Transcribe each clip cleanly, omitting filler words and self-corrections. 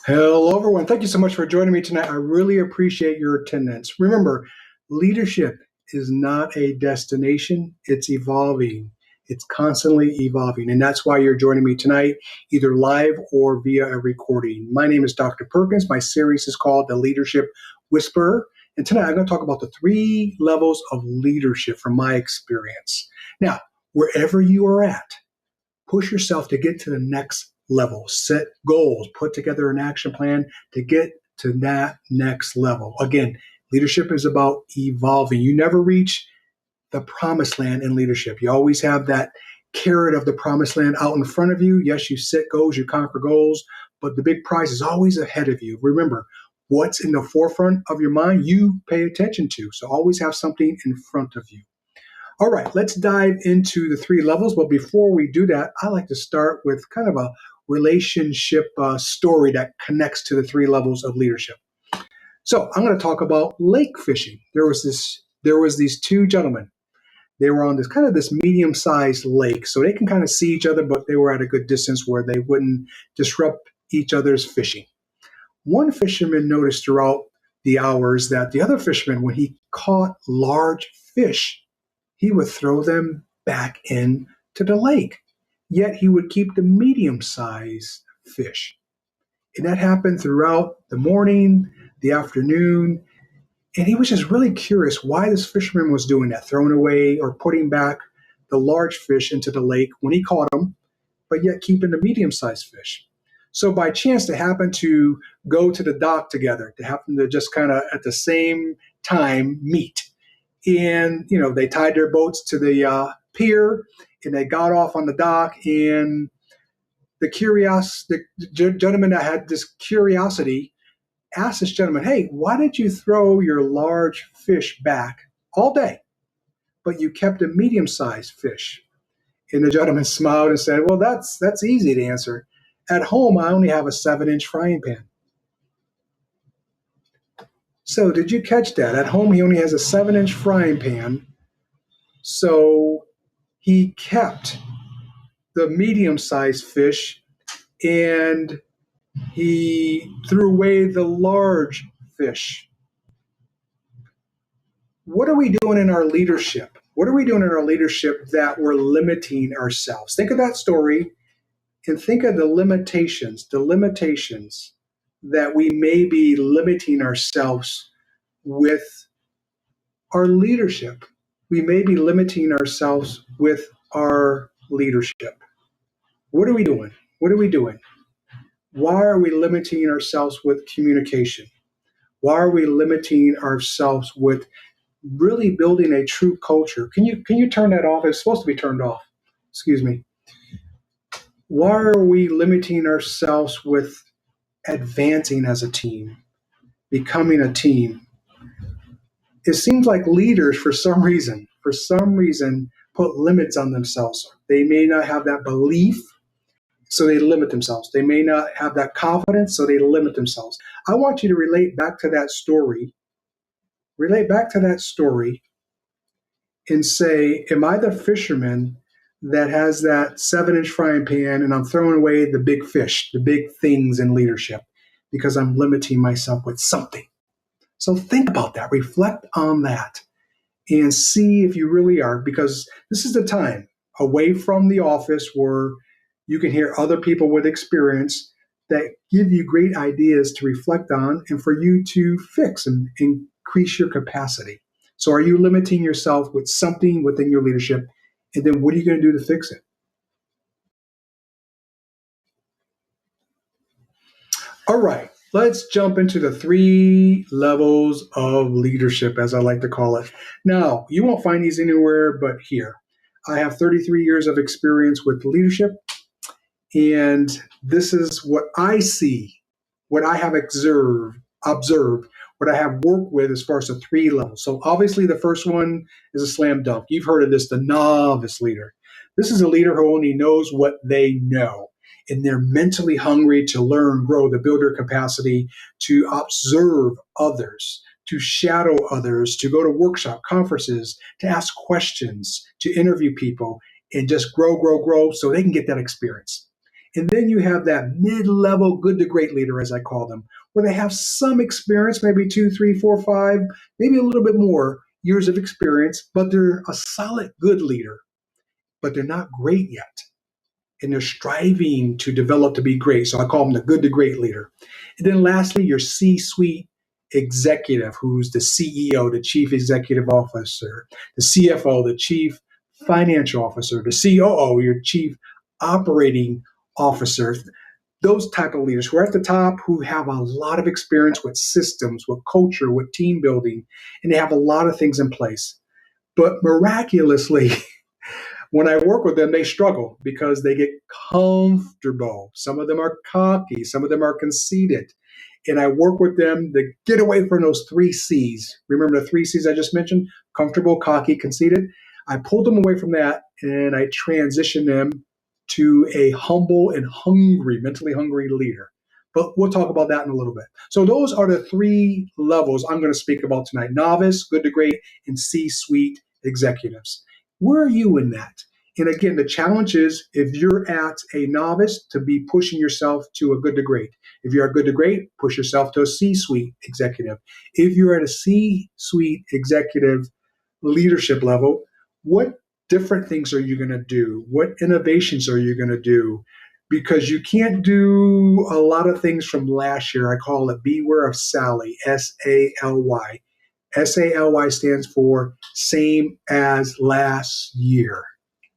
Hello, everyone. Thank you so much for joining me tonight. I really appreciate your attendance. Remember, leadership is not a destination, it's evolving. It's constantly evolving. And that's why you're joining me tonight, either live or via a recording. My name is Dr. Perkins. My series is called The Leadership Whisperer. And tonight I'm going to talk about the three levels of leadership from my experience. Now, wherever you are at, push yourself to get to the next level. Set goals, put together an action plan to get to that next level. Again, leadership is about evolving. You never reach the promised land in leadership. You always have that carrot of the promised land out in front of you. Yes, you set goals, you conquer goals, but the big prize is always ahead of you. Remember, what's in the forefront of your mind, you pay attention to. So always have something in front of you. All right, let's dive into the three levels. But before we do that, I like to start with kind of a relationship story that connects to the three levels of leadership. So I'm going to talk about lake fishing. There was these two gentlemen. They were on this medium-sized lake, so they can kind of see each other, but they were at a good distance where they wouldn't disrupt each other's fishing. One fisherman noticed throughout the hours that the other fisherman, when he caught large fish, he would throw them back into the lake. Yet he would keep the medium-sized fish. And that happened throughout the morning, the afternoon. And he was just really curious why this fisherman was doing that, throwing away or putting back the large fish into the lake when he caught them, but yet keeping the medium-sized fish. So by chance, they happened to go to the dock together. They happened to just kind of at the same time meet. And, they tied their boats to the pier and they got off on the dock. And the gentleman that had this curiosity asked this gentleman, hey, why did you throw your large fish back all day, but you kept a medium-sized fish? And the gentleman smiled and said, well, that's easy to answer. At home, I only have a 7-inch frying pan. So did you catch that? At home, he only has a 7-inch frying pan. So he kept the medium-sized fish and he threw away the large fish. What are we doing in our leadership? What are we doing in our leadership that we're limiting ourselves? Think of that story and think of the limitations that we may be limiting ourselves with our leadership. We may be limiting ourselves with our leadership. What are we doing? What are we doing? Why are we limiting ourselves with communication? Why are we limiting ourselves with really building a true culture? Can you turn that off? It's supposed to be turned off. Excuse me. Why are we limiting ourselves with advancing as a team, becoming a team? It seems like leaders, for some reason, put limits on themselves. They may not have that belief, so they limit themselves. They may not have that confidence, so they limit themselves. I want you to relate back to that story. And say, am I the fisherman that has that 7-inch frying pan and I'm throwing away the big fish, the big things in leadership because I'm limiting myself with something? So think about that, reflect on that, and see if you really are, because this is the time away from the office where you can hear other people with experience that give you great ideas to reflect on and for you to fix and increase your capacity. So are you limiting yourself with something within your leadership? And then what are you going to do to fix it? All right, let's jump into the three levels of leadership, as I like to call it. Now, you won't find these anywhere but here. I have 33 years of experience with leadership, and this is what I see, what I have observed, what I have worked with as far as the three levels. So obviously the first one is a slam dunk. You've heard of this, the novice leader. This is a leader who only knows what they know. And they're mentally hungry to learn, grow, to build their capacity, to observe others, to shadow others, to go to workshop conferences, to ask questions, to interview people, and just grow so they can get that experience. And then you have that mid-level good to great leader, as I call them, where they have some experience, maybe 2, 3, 4, 5, maybe a little bit more years of experience, but they're a solid good leader, but they're not great yet. And they're striving to develop to be great. So I call them the good to great leader. And then lastly, your C-suite executive, who's the CEO, the chief executive officer, the CFO, the chief financial officer, the COO, your chief operating officer. Those type of leaders who are at the top, who have a lot of experience with systems, with culture, with team building, and they have a lot of things in place. But miraculously, when I work with them, they struggle because they get comfortable. Some of them are cocky, some of them are conceited. And I work with them to get away from those 3 C's. Remember the 3 C's I just mentioned? Comfortable, cocky, conceited. I pull them away from that and I transition them to a humble and hungry, mentally hungry leader. But we'll talk about that in a little bit. So those are the 3 levels I'm going to speak about tonight: novice, good to great, and C-suite executives. Where are you in that? And again, the challenge is, if you're at a novice, to be pushing yourself to a good to great. If you're a good to great, push yourself to a C-suite executive. If you're at a C-suite executive leadership level, what different things are you going to do? What innovations are you going to do? Because you can't do a lot of things from last year. I call it Beware of Sally, S-A-L-Y. SALY stands for same as last year.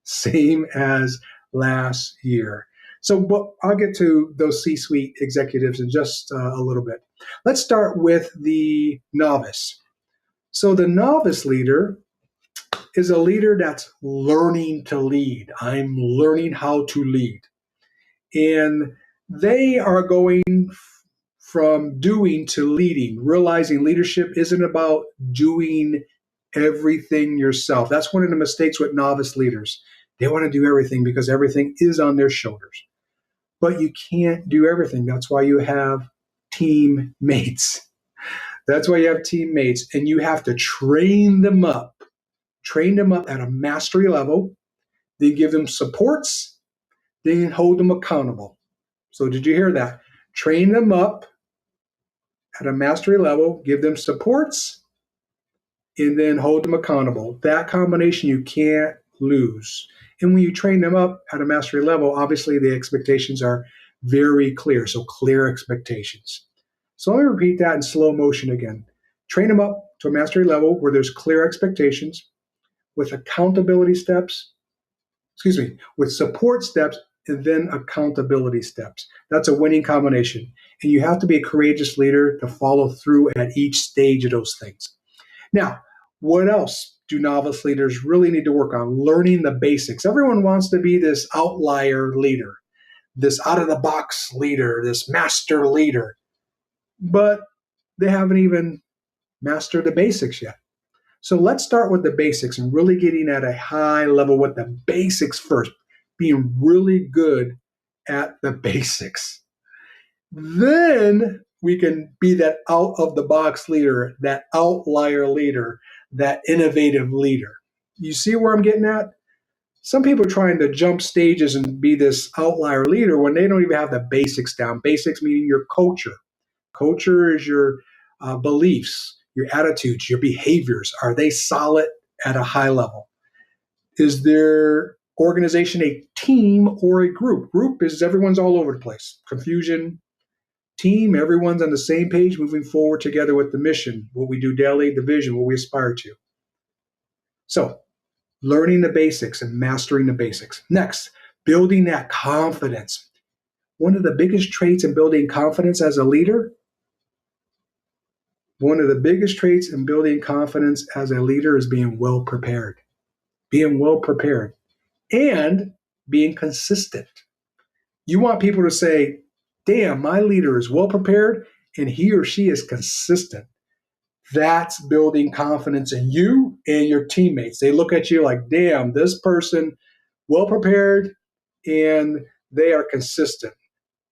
Same as last year. So but I'll get to those C-suite executives in just a little bit. Let's start with the novice. So the novice leader is a leader that's learning to lead. I'm learning how to lead. And they are going from doing to leading, realizing leadership isn't about doing everything yourself. That's one of the mistakes with novice leaders. They want to do everything because everything is on their shoulders. But you can't do everything. That's why you have teammates. That's why you have teammates, and you have to train them up at a mastery level, then give them supports, then hold them accountable. So did you hear that? Train them up at a mastery level, give them supports, and then hold them accountable. That combination you can't lose. And when you train them up at a mastery level, obviously the expectations are very clear. So clear expectations. So let me repeat that in slow motion again. Train them up to a mastery level where there's clear expectations with accountability steps, with support steps and then accountability steps. That's a winning combination. And you have to be a courageous leader to follow through at each stage of those things. Now, what else do novice leaders really need to work on? Learning the basics. Everyone wants to be this outlier leader, this out-of-the-box leader, this master leader, but they haven't even mastered the basics yet. So let's start with the basics and really getting at a high level with the basics first, being really good at the basics. Then we can be that out-of-the-box leader, that outlier leader, that innovative leader. You see where I'm getting at? Some people are trying to jump stages and be this outlier leader when they don't even have the basics down. Basics meaning your culture. Culture is your beliefs, your attitudes, your behaviors. Are they solid at a high level? Is their organization a team or a group? Group is everyone's all over the place. Confusion. Team, everyone's on the same page, moving forward together with the mission, what we do daily, the vision, what we aspire to. So, learning the basics and mastering the basics. Next, building that confidence. One of the biggest traits in building confidence as a leader, is being well prepared. Being well prepared and being consistent. You want people to say, damn, my leader is well prepared and he or she is consistent. That's building confidence in you and your teammates. They look at you like, damn, this person well prepared and they are consistent.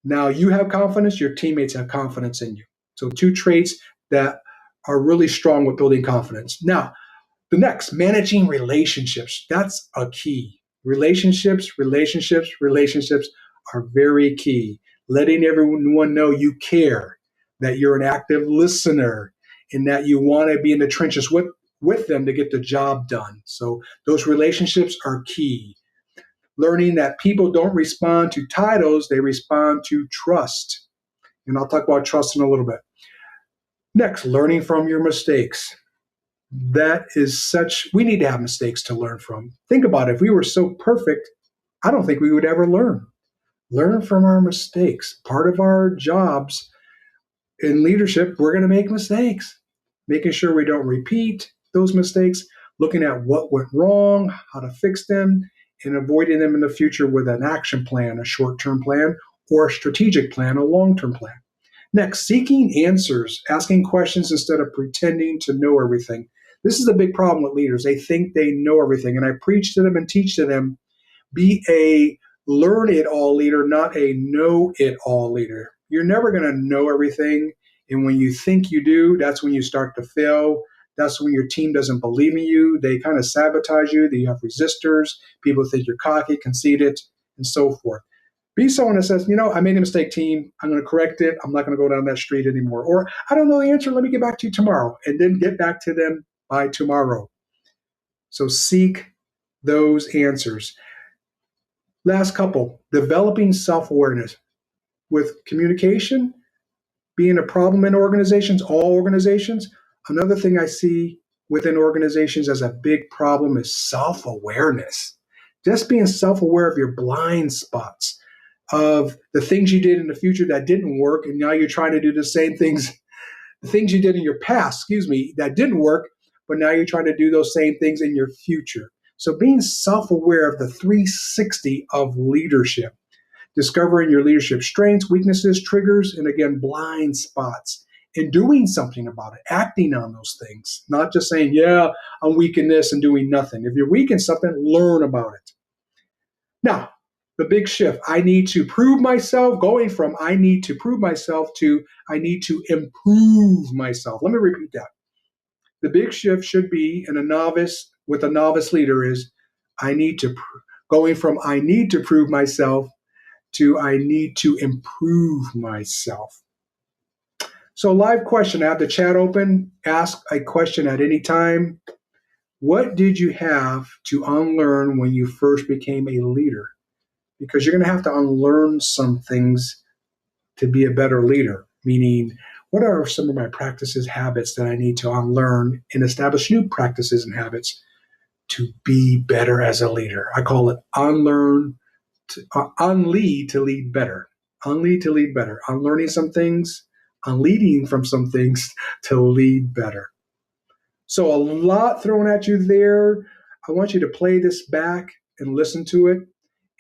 Now you have confidence, your teammates have confidence in you. So 2 traits that are really strong with building confidence. Now, the next, managing relationships. That's a key. Relationships are very key. Letting everyone know you care, that you're an active listener, and that you want to be in the trenches with them to get the job done. So those relationships are key. Learning that people don't respond to titles, they respond to trust. And I'll talk about trust in a little bit. Next, learning from your mistakes. That is we need to have mistakes to learn from. Think about it. If we were so perfect, I don't think we would ever learn. Learn from our mistakes. Part of our jobs in leadership, we're going to make mistakes. Making sure we don't repeat those mistakes, looking at what went wrong, how to fix them, and avoiding them in the future with an action plan, a short-term plan, or a strategic plan, a long-term plan. Next, seeking answers, asking questions instead of pretending to know everything. This is a big problem with leaders. They think they know everything. And I preach to them and teach to them, be a learn-it-all leader, not a know-it-all leader. You're never going to know everything. And when you think you do, that's when you start to fail. That's when your team doesn't believe in you. They kind of sabotage you. You have resistors. People think you're cocky, conceited, and so forth. Be someone that says, I made a mistake, team. I'm going to correct it. I'm not going to go down that street anymore. Or, I don't know the answer. Let me get back to you tomorrow. And then get back to them by tomorrow. So seek those answers. Last couple, developing self-awareness. With communication being a problem in organizations, all organizations, another thing I see within organizations as a big problem is self-awareness. Just being self-aware of your blind spots, of the things you did in the future that didn't work, and now you're trying to do the same things, the things you did in your past, that didn't work, but now you're trying to do those same things in your future. So being self-aware of the 360 of leadership, discovering your leadership strengths, weaknesses, triggers, and again, blind spots, and doing something about it, acting on those things, not just saying, yeah, I'm weak in this and doing nothing. If you're weak in something, learn about it. Now, the big shift, I need to prove myself, going from I need to prove myself to I need to improve myself. Let me repeat that. The big shift should be with a novice leader is going from I need to prove myself to I need to improve myself. So live question, I have the chat open. Ask a question at any time. What did you have to unlearn when you first became a leader? Because you're going to have to unlearn some things to be a better leader, meaning what are some of my practices, habits that I need to unlearn and establish new practices and habits to be better as a leader? I call it unlead to lead better. Unlead to lead better. Unlearning some things, unleading from some things to lead better. So a lot thrown at you there. I want you to play this back and listen to it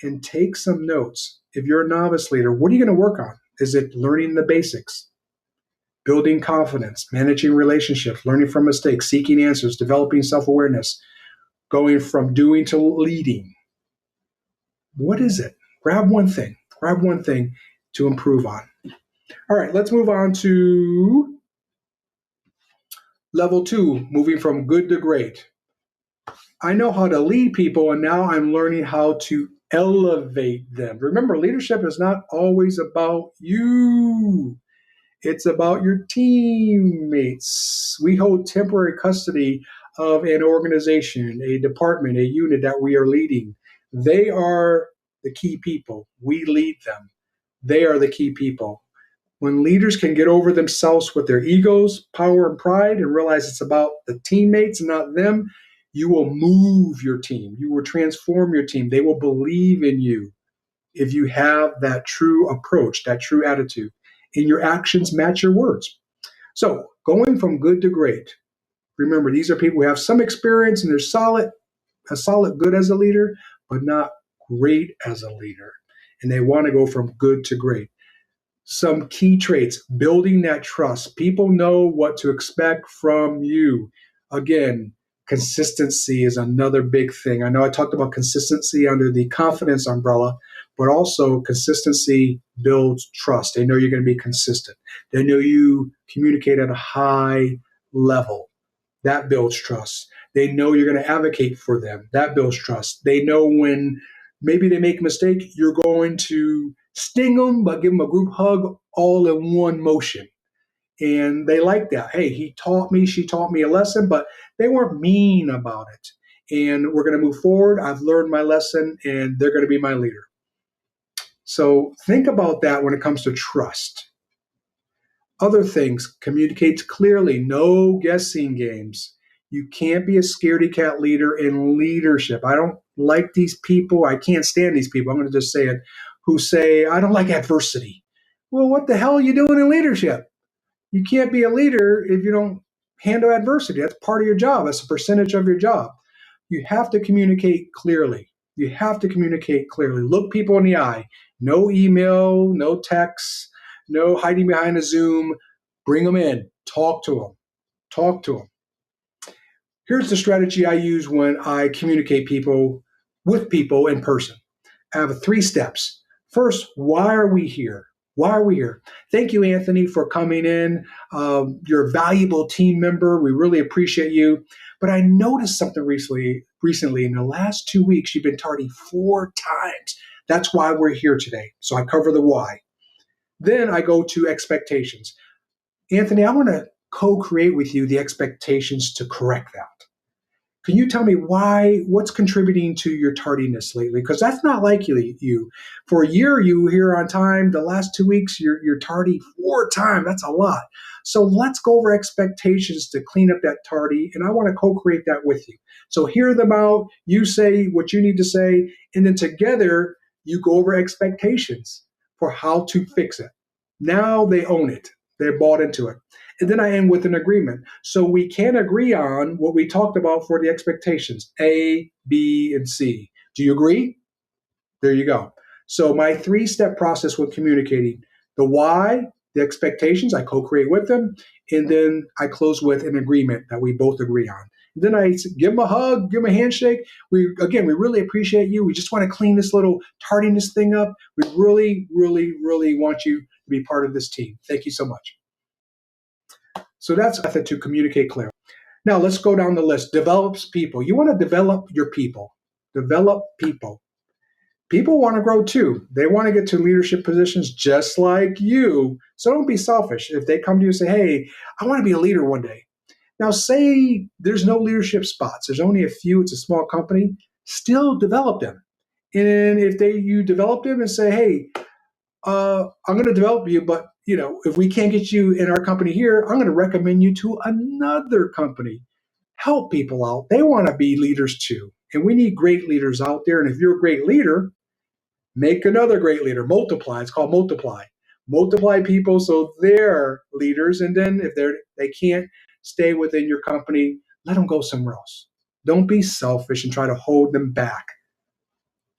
and take some notes. If you're a novice leader, what are you going to work on? Is it learning the basics, building confidence, managing relationships, learning from mistakes, seeking answers, developing self-awareness, going from doing to leading? What is it? Grab one thing to improve on. All right, let's move on to level 2, moving from good to great. I know how to lead people, and now I'm learning how to elevate them. Remember, leadership is not always about you. It's about your teammates. We hold temporary custody of an organization, a department, a unit that we are leading. They are the key people. We lead them. They are the key people. When leaders can get over themselves with their egos, power, and pride and realize it's about the teammates and not them, you will move your team. You will transform your team. They will believe in you if you have that true approach, that true attitude, and your actions match your words. So going from good to great. Remember, these are people who have some experience and they're a solid good as a leader, but not great as a leader. And they want to go from good to great. Some key traits, building that trust. People know what to expect from you. Again, consistency is another big thing. I know I talked about consistency under the confidence umbrella, but also consistency builds trust. They know you're going to be consistent. They know you communicate at a high level. That builds trust. They know you're going to advocate for them. That builds trust. They know when maybe they make a mistake, you're going to Sting them, but give them a group hug all in one motion. And they like that. Hey, he taught me, she taught me a lesson, but they weren't mean about it. And we're going to move forward. I've learned my lesson, and they're going to be my leader. So think about that when it comes to trust. Other things, communicate clearly, no guessing games. You can't be a scaredy cat leader in leadership. I don't like these people. I can't stand these people. I'm going to just say it, who say, I don't like adversity. Well, what the hell are you doing in leadership? You can't be a leader if you don't handle adversity. That's part of your job. That's a percentage of your job. You have to communicate clearly. You have to communicate clearly. Look people in the eye. No email, no text, no hiding behind a Zoom. Bring them in. Talk to them. Talk to them. Here's the strategy I use when I communicate with people in person. I have 3 steps. First, why are we here? Why are we here? Thank you, Anthony, for coming in. You're a valuable team member. We really appreciate you. But I noticed something recently. In the last 2 weeks, you've been tardy 4 times. That's why we're here today. So I cover the why. Then I go to expectations. Anthony, I want to co-create with you the expectations to correct that. Can you tell me what's contributing to your tardiness lately? Because that's not like you. For a year, you were here on time. The last 2 weeks, you're tardy 4 times. That's a lot. So let's go over expectations to clean up that tardy, and I want to co-create that with you. So hear them out. You say what you need to say, and then together, you go over expectations for how to fix it. Now they own it. They're bought into it. And then I end with an agreement. So we can agree on what we talked about for the expectations, A, B, and C. Do you agree? There you go. So my 3-step process with communicating, the why, the expectations, I co-create with them, and then I close with an agreement that we both agree on. And then I give them a hug, give them a handshake. We really appreciate you. We just want to clean this little tardiness thing up. We really, really, really want you to be part of this team. Thank you so much. So that's a method to communicate clearly. Now let's go down the list. Develops people. You want to develop your people. Develop people. People want to grow too. They want to get to leadership positions just like you. So don't be selfish. If they come to you and say, hey, I want to be a leader one day. Now say there's no leadership spots. There's only a few. It's a small company. Still develop them. And if you develop them and say, hey, I'm going to develop you, but if we can't get you in our company here, I'm going to recommend you to another company. Help people out. They want to be leaders too. And we need great leaders out there. And if you're a great leader, make another great leader. Multiply. It's called multiply. Multiply people so they're leaders. And then if they can't stay within your company, let them go somewhere else. Don't be selfish and try to hold them back.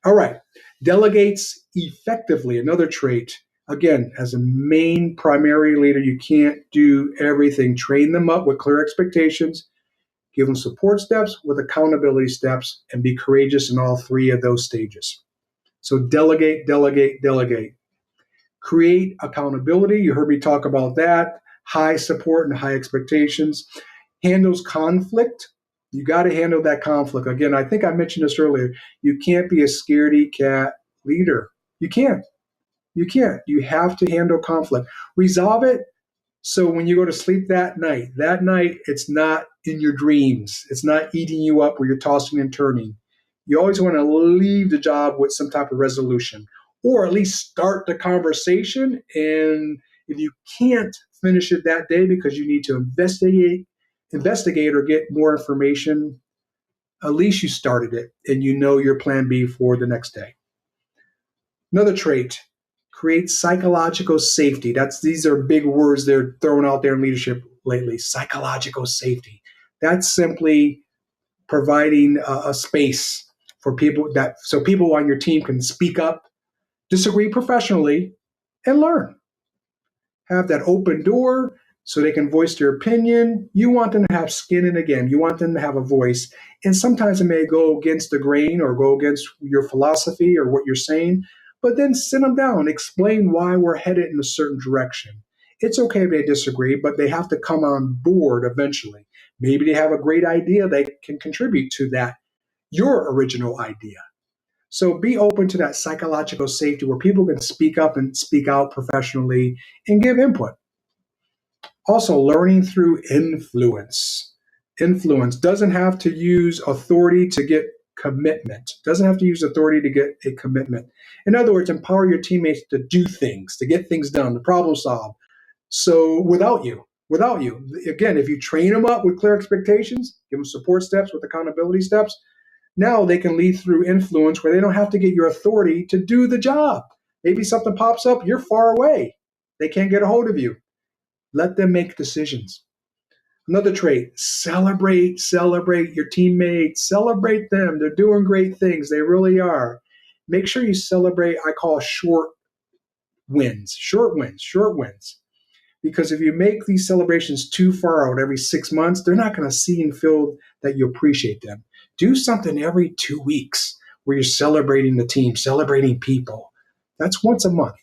All right. Delegates effectively. Another trait. Again, as a main primary leader, you can't do everything. Train them up with clear expectations. Give them support steps with accountability steps, and be courageous in all 3 of those stages. So delegate, delegate, delegate. Create accountability. You heard me talk about that. High support and high expectations. Handles conflict. You got to handle that conflict. Again, I think I mentioned this earlier. You can't be a scaredy cat leader. You can't. You can't. You have to handle conflict. Resolve it so when you go to sleep that night, it's not in your dreams. It's not eating you up where you're tossing and turning. You always want to leave the job with some type of resolution, or at least start the conversation. And if you can't finish it that day because you need to investigate or get more information, at least you started it and you know your plan B for the next day. Another trait, create psychological safety. These are big words they're throwing out there in leadership lately. Psychological safety. That's simply providing a space for people so people on your team can speak up, disagree professionally, and learn. Have that open door so they can voice their opinion. You want them to have skin in the game. You want them to have a voice. And sometimes it may go against the grain or go against your philosophy or what you're saying, but then sit them down, explain why we're headed in a certain direction. It's okay if they disagree, but they have to come on board eventually. Maybe they have a great idea they can contribute to that, your original idea. So be open to that psychological safety where people can speak up and speak out professionally and give input. Also, learning through influence. Influence doesn't have to use authority to get commitment, doesn't have to use authority to get a commitment. In other words, empower your teammates to do things, to get things done, to problem solve. So without you, again, if you train them up with clear expectations, give them support steps with accountability steps, now they can lead through influence where they don't have to get your authority to do the job. Maybe something pops up, you're far away. They can't get a hold of you. Let them make decisions. Another trait, celebrate your teammates, celebrate them. They're doing great things. They really are. Make sure you celebrate, I call short wins. Because if you make these celebrations too far out every 6 months, they're not going to see and feel that you appreciate them. Do something every 2 weeks where you're celebrating the team, celebrating people. That's once a month.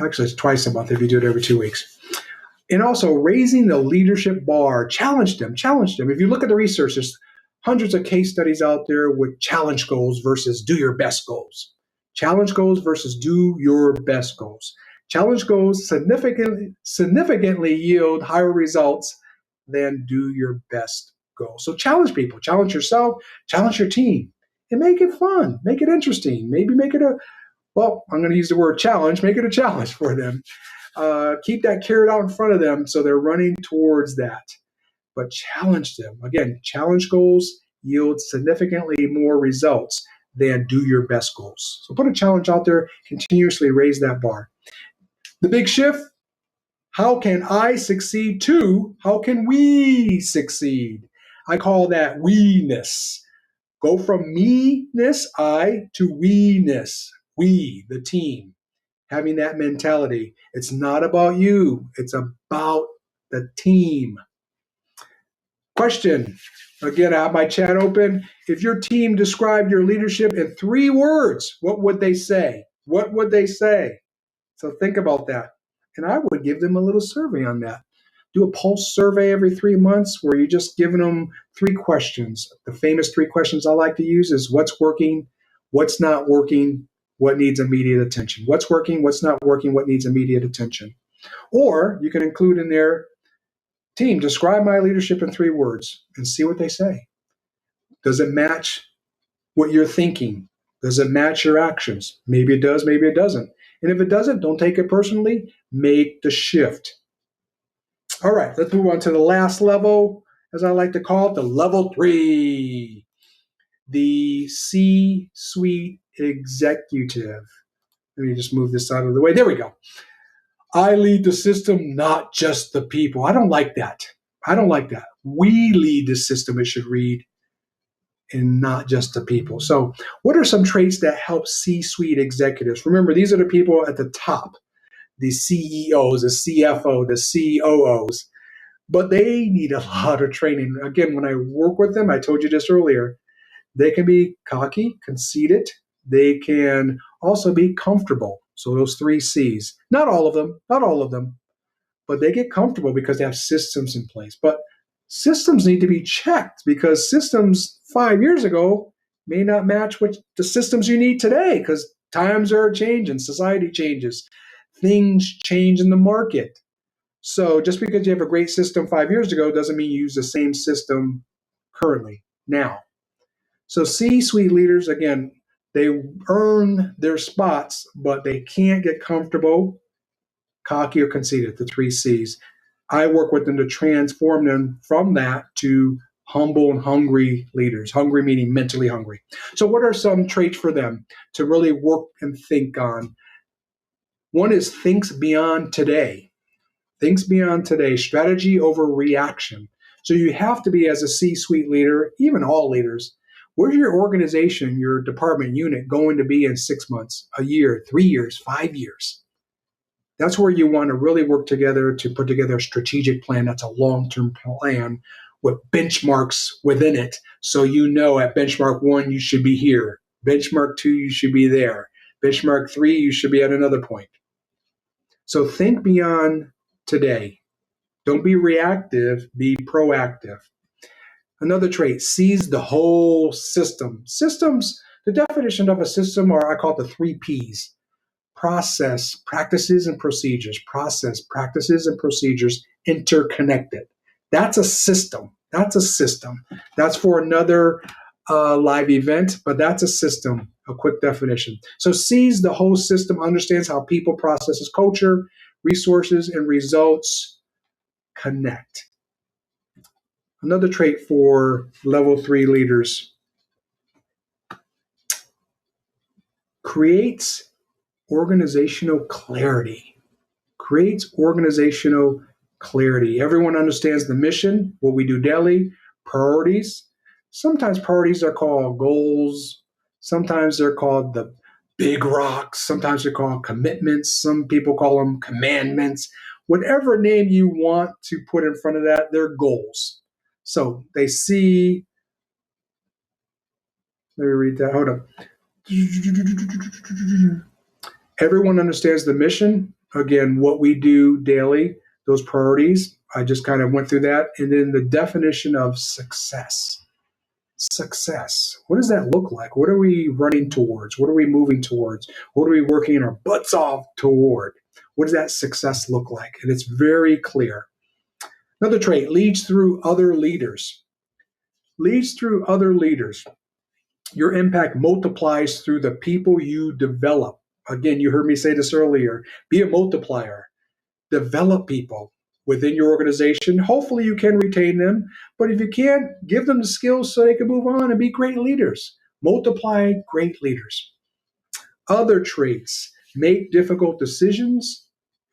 Actually, it's twice a month if you do it every 2 weeks. And also raising the leadership bar. Challenge them. If you look at the research, there's hundreds of case studies out there with challenge goals versus do your best goals. Challenge goals versus do your best goals. Challenge goals significantly yield higher results than do your best goals. So challenge people, challenge yourself, challenge your team, and make it fun, make it interesting. Maybe make it I'm going to use the word challenge, make it a challenge for them. Keep that carrot out in front of them so they're running towards that. But challenge them. Again, challenge goals yield significantly more results than do your best goals. So put a challenge out there, continuously raise that bar. The big shift, how can I succeed too? How can we succeed? I call that we-ness. Go from me-ness, I, to we-ness. We, the team. Having that mentality. It's not about you. It's about the team. Question. Again, I have my chat open. If your team described your leadership in 3 words, what would they say? What would they say? So think about that. And I would give them a little survey on that. Do a pulse survey every 3 months where you're just giving them 3 questions. The famous 3 questions I like to use is what's working, what's not working, what needs immediate attention. What's working, what's not working, what needs immediate attention. Or you can include in there, team, describe my leadership in 3 words and see what they say. Does it match what you're thinking? Does it match your actions? Maybe it does, maybe it doesn't. And if it doesn't, don't take it personally. Make the shift. All right, let's move on to the last level, as I like to call it, the level 3, the C-suite executive. Let me just move this out of the way. There we go. I lead the system, not just the people. I don't like that. We lead the system, it should read, and not just the people. So what are some traits that help C-suite executives? Remember, these are the people at the top, the CEOs, the CFO, the COOs. But they need a lot of training. Again, when I work with them, I told you this earlier, they can be cocky, conceited. They can also be comfortable. So those 3 C's. Not all of them, but they get comfortable because they have systems in place. But systems need to be checked because systems 5 years ago may not match what the systems you need today because times are changing, society changes, things change in the market. So just because you have a great system 5 years ago doesn't mean you use the same system currently, now. So C-suite leaders, again, they earn their spots, but they can't get comfortable, cocky, or conceited, the 3 C's. I work with them to transform them from that to humble and hungry leaders. Hungry meaning mentally hungry. So what are some traits for them to really work and think on? One is thinks beyond today. Thinks beyond today, strategy over reaction. So you have to be, as a C-suite leader, even all leaders, where's your organization, your department unit going to be in 6 months, a year, 3 years, 5 years? That's where you want to really work together to put together a strategic plan that's a long-term plan with benchmarks within it. So you know at benchmark 1, you should be here. Benchmark 2, you should be there. Benchmark 3, you should be at another point. So think beyond today. Don't be reactive, be proactive. Another trait, seize the whole system. Systems The definition of a system are, I call it the 3 Ps: process, practices, and procedures. Process, practices, and procedures interconnected. That's a system. That's a system. That's for another live event, but that's a system, a quick definition. So C's the whole system, understands how people, processes, culture, resources, and results connect. Another trait for level 3 leaders: creates organizational clarity. Creates organizational clarity. Everyone understands the mission, what we do daily, priorities. Sometimes priorities are called goals. Sometimes they're called the big rocks. Sometimes they're called commitments. Some people call them commandments. Whatever name you want to put in front of that, they're goals. So they see, let me read that. Hold up. Everyone understands the mission. Again, what we do daily, those priorities. I just kind of went through that. And then the definition of success. Success. What does that look like? What are we running towards? What are we moving towards? What are we working our butts off toward? What does that success look like? And it's very clear. Another trait: leads through other leaders. Leads through other leaders. Your impact multiplies through the people you develop. Again, you heard me say this earlier. Be a multiplier. Develop people within your organization. Hopefully you can retain them, but if you can't, give them the skills so they can move on and be great leaders. Multiply great leaders. Other traits: make difficult decisions.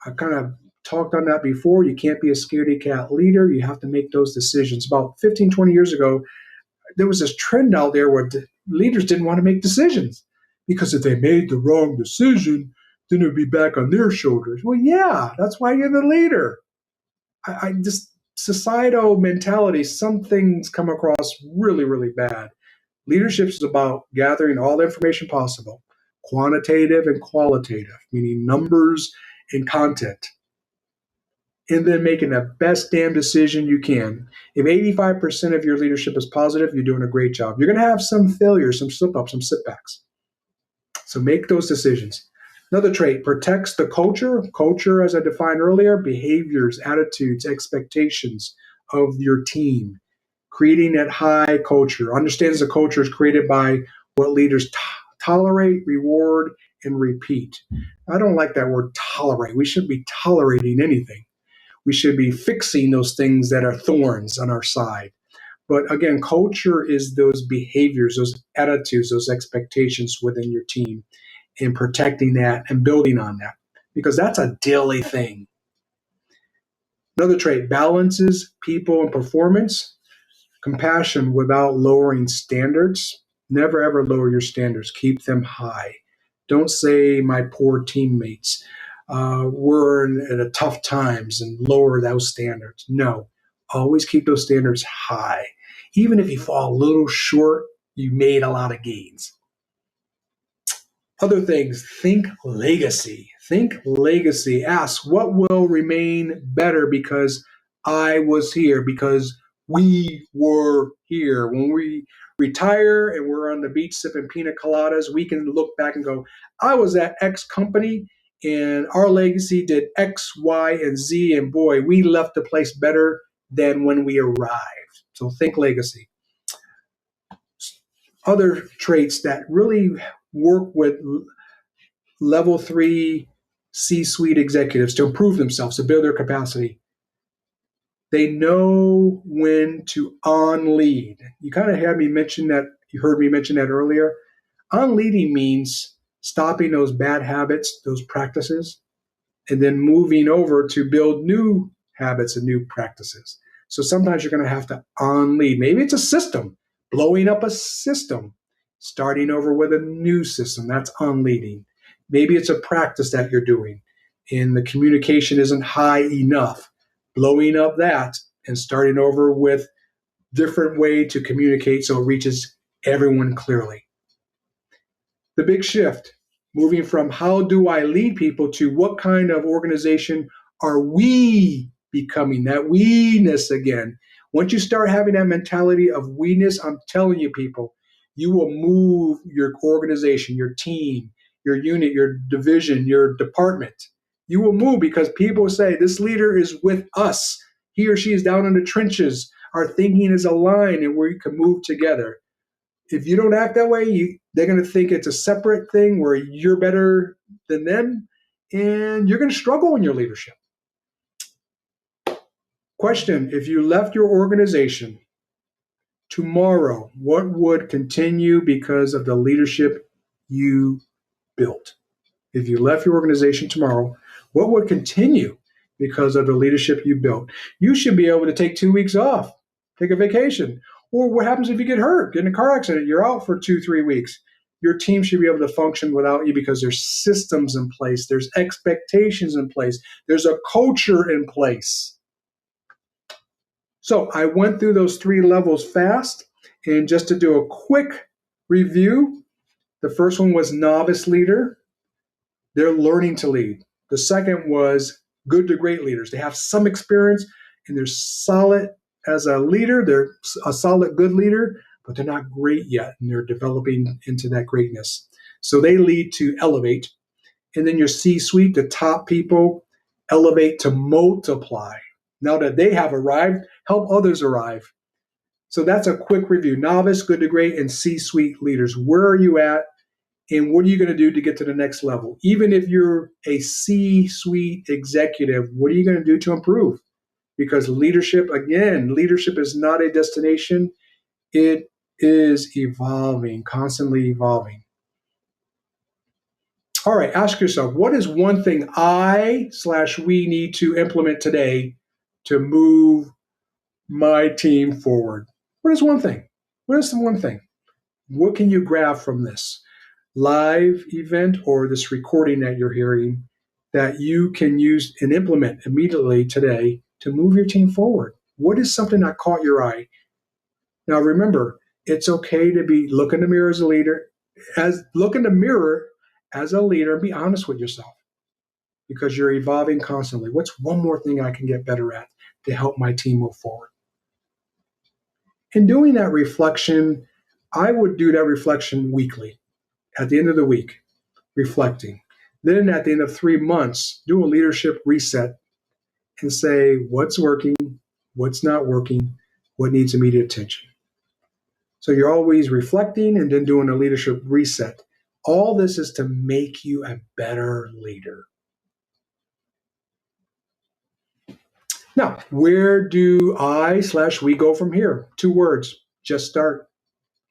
I kind of talked on that before. You can't be a scaredy cat leader. You have to make those decisions. About 15, 20 years ago, there was this trend out there where leaders didn't want to make decisions because if they made the wrong decision, then it would be back on their shoulders. Well, yeah, that's why you're the leader. I just, societal mentality, some things come across really, really bad. Leadership is about gathering all the information possible, quantitative and qualitative, meaning numbers and content, and then making the best damn decision you can. If 85% of your leadership is positive, you're doing a great job. You're going to have some failures, some slip-ups, some setbacks. So make those decisions. Another trait: protects the culture. Culture, as I defined earlier, behaviors, attitudes, expectations of your team. Creating that high culture. Understands the culture is created by what leaders tolerate, reward, and repeat. I don't like that word tolerate. We shouldn't be tolerating anything. We should be fixing those things that are thorns on our side. But again, culture is those behaviors, those attitudes, those expectations within your team, and protecting that and building on that, because that's a daily thing. Another trait: balances people and performance. Compassion without lowering standards. Never ever lower your standards. Keep them high. Don't say my poor teammates. We're in a tough times and lower those standards. No, always keep those standards high. Even if you fall a little short, you made a lot of gains. Other things: think legacy. Think legacy. Ask, what will remain better because I was here, because we were here. When we retire and we're on the beach sipping pina coladas, we can look back and go, I was at X company and our legacy did X, Y, and Z, and boy, we left the place better than when we arrived. So think legacy. Other traits that really work with level 3 C-suite executives to improve themselves, to build their capacity. They know when to on-lead. You kind of had me mention that, you heard me mention that earlier. On-leading means stopping those bad habits, those practices, and then moving over to build new habits and new practices. So sometimes you're going to have to on-lead. Maybe it's a system, blowing up a system, starting over with a new system. That's on-leading. Maybe it's a practice that you're doing and the communication isn't high enough. Blowing up that and starting over with different way to communicate so it reaches everyone clearly. The big shift, moving from how do I lead people to what kind of organization are we becoming, that we-ness again. Once you start having that mentality of we-ness, I'm telling you people, you will move your organization, your team, your unit, your division, your department. You will move because people say, this leader is with us. He or she is down in the trenches. Our thinking is aligned and we can move together. If you don't act that way, they're going to think it's a separate thing where you're better than them, and you're going to struggle in your leadership. Question, if you left your organization tomorrow, what would continue because of the leadership you built? If you left your organization tomorrow, what would continue because of the leadership you built? You should be able to take 2 weeks off, take a vacation. Or what happens if you get hurt, get in a car accident, you're out for 2-3 weeks? Your team should be able to function without you because there's systems in place, there's expectations in place, there's a culture in place. So I went through those 3 levels fast, and just to do a quick review, the first one was novice leader. They're learning to lead. The second was good to great leaders. They have some experience and they're solid as a leader. They're a solid good leader, but they're not great yet, and they're developing into that greatness. So they lead to elevate. And then your C-suite, the top people, elevate to multiply. Now that they have arrived, help others arrive. So that's a quick review. Novice, good to great, and C-suite leaders. Where are you at? And what are you going to do to get to the next level? Even if you're a C-suite executive, what are you going to do to improve? Because leadership, again, leadership is not a destination. It is evolving, constantly evolving. All right, ask yourself, what is one thing we need to implement today to move my team forward? What is one thing? What is the one thing? What can you grab from this live event or this recording that you're hearing that you can use and implement immediately today to move your team forward? What is something that caught your eye? Now remember, it's okay to look in the mirror as a leader, and be honest with yourself, because you're evolving constantly. What's one more thing I can get better at to help my team move forward? In doing that reflection, I would do that reflection weekly. At the end of the week, reflecting. Then at the end of 3 months, do a leadership reset and say what's working, what's not working, what needs immediate attention. So you're always reflecting and then doing a leadership reset. All this is to make you a better leader. Now, where do we go from here? 2 words, just start.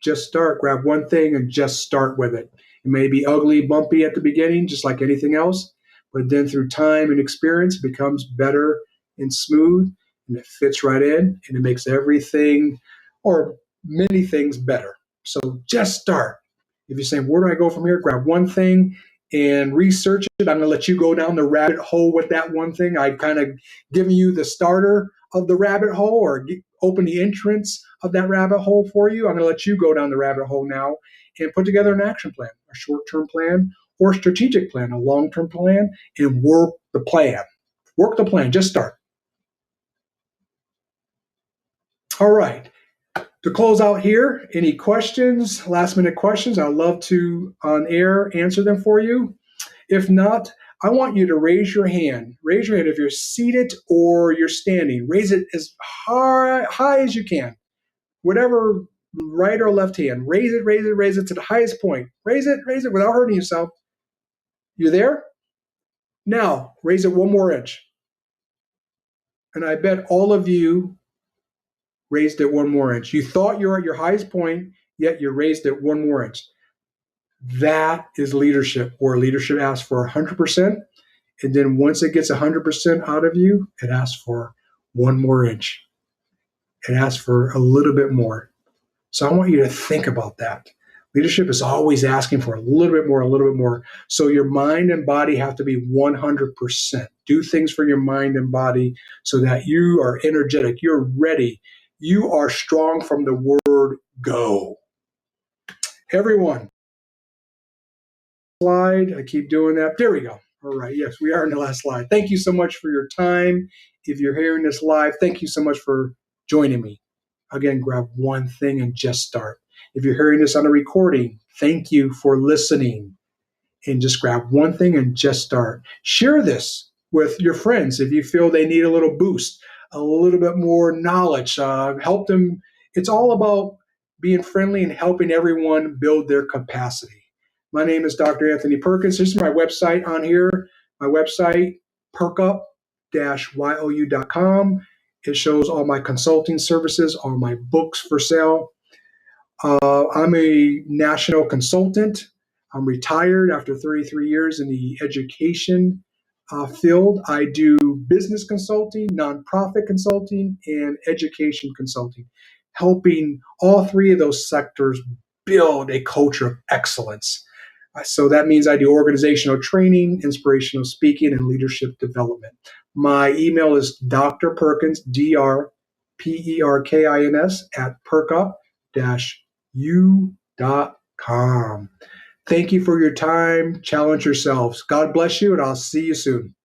Just start. Grab one thing and just start with it. It may be ugly, bumpy at the beginning, just like anything else, but then through time and experience, it becomes better and smooth, and it fits right in, and it makes everything or many things better. So just start. If you're saying, where do I go from here? Grab one thing and research it. I'm going to let you go down the rabbit hole with that one thing. I've kind of given you the starter of the rabbit hole, or open the entrance of that rabbit hole for you. I'm going to let you go down the rabbit hole now and put together an action plan, a short-term plan or a strategic plan, a long-term plan, and work the plan. Work the plan. Just start. All right. To close out here, any questions, last-minute questions? I'd love to, on air, answer them for you. If not, I want you to raise your hand. Raise your hand if you're seated or you're standing. Raise it as high as you can. Whatever, right or left hand. Raise it to the highest point. Raise it without hurting yourself. You there? Now, raise it 1 more inch. And I bet all of you raised it 1 more inch. You thought you're at your highest point, yet you raised it 1 more inch. That is leadership, where leadership asks for 100%. And then once it gets 100% out of you, it asks for 1 more inch. It asks for a little bit more. So I want you to think about that. Leadership is always asking for a little bit more, a little bit more. So your mind and body have to be 100%. Do things for your mind and body so that you are energetic, you're ready, you are strong from the word go. Everyone, slide. I keep doing that. There we go. All right. Yes, we are in the last slide. Thank you so much for your time. If you're hearing this live, thank you so much for joining me. Again, grab one thing and just start. If you're hearing this on a recording, thank you for listening. And just grab one thing and just start. Share this with your friends if you feel they need a little boost, a little bit more knowledge. Help them. It's all about being friendly and helping everyone build their capacity. My name is Dr. Anthony Perkins. This is my website on here. My website, perkup-you.com. It shows all my consulting services, all my books for sale. I'm a national consultant. I'm retired after 33 years in the education field. I do business consulting, nonprofit consulting, and education consulting, helping all three of those sectors build a culture of excellence. So that means I do organizational training, inspirational speaking, and leadership development. My email is Dr. Perkins, DrPerkins, at perkup-u.com. Thank you for your time. Challenge yourselves. God bless you, and I'll see you soon.